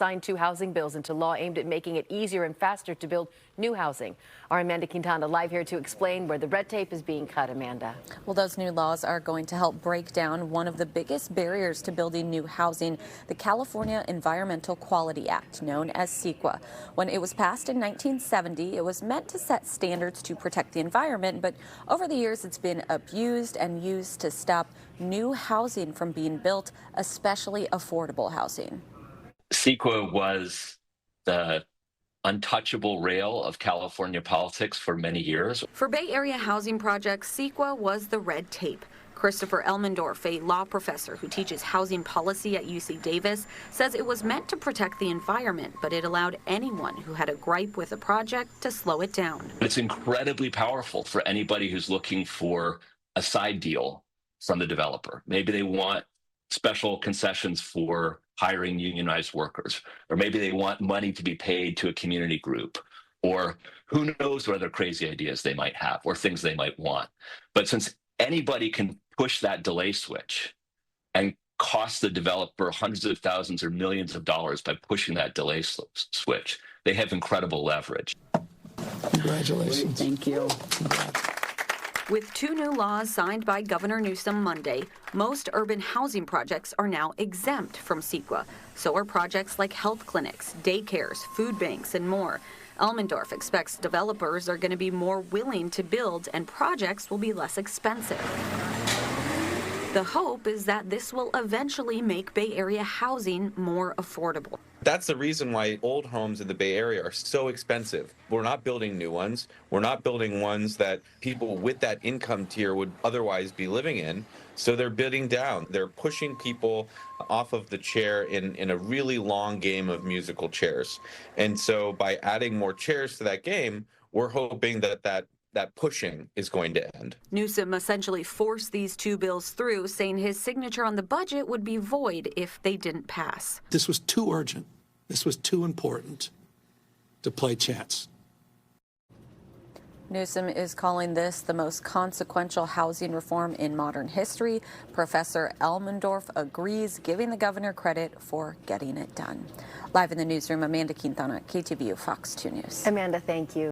Signed 2 housing bills into law aimed at making it easier and faster to build new housing. Our Amanda Quintana live here to explain where the red tape is being cut. Amanda. Well, those new laws are going to help break down one of the biggest barriers to building new housing, the California Environmental Quality Act, known as CEQA. When it was passed in 1970, it was meant to set standards to protect the environment, but over the years it's been abused and used to stop new housing from being built, especially affordable housing. CEQA was the untouchable rail of California politics for many years. For Bay Area housing projects, CEQA was the red tape. Christopher Elmendorf, a law professor who teaches housing policy at UC Davis, says it was meant to protect the environment, but it allowed anyone who had a gripe with a project to slow it down. It's incredibly powerful for anybody who's looking for a side deal from the developer. Maybe they want special concessions for hiring unionized workers, or maybe they want money to be paid to a community group, or who knows what other crazy ideas they might have or things they might want. But since anybody can push that delay switch and cost the developer hundreds of thousands or millions of dollars by pushing that delay switch, they have incredible leverage. Congratulations. Thank you. With 2 new laws signed by Governor Newsom Monday, most urban housing projects are now exempt from CEQA. So are projects like health clinics, daycares, food banks, and more. Elmendorf expects developers are going to be more willing to build and projects will be less expensive. The hope is that this will eventually make Bay Area housing more affordable. That's the reason why old homes in the Bay Area are so expensive. We're not building new ones. We're not building ones that people with that income tier would otherwise be living in. So they're bidding down. They're pushing people off of the chair in a really long game of musical chairs. And so by adding more chairs to that game, we're hoping that pushing is going to end. Newsom essentially forced these 2 bills through, saying his signature on the budget would be void if they didn't pass. This was too urgent. This was too important to play chance. Newsom is calling this the most consequential housing reform in modern history. Professor Elmendorf agrees, giving the governor credit for getting it done. Live in the newsroom, Amanda Quintana, KTVU Fox 2 News. Amanda, thank you.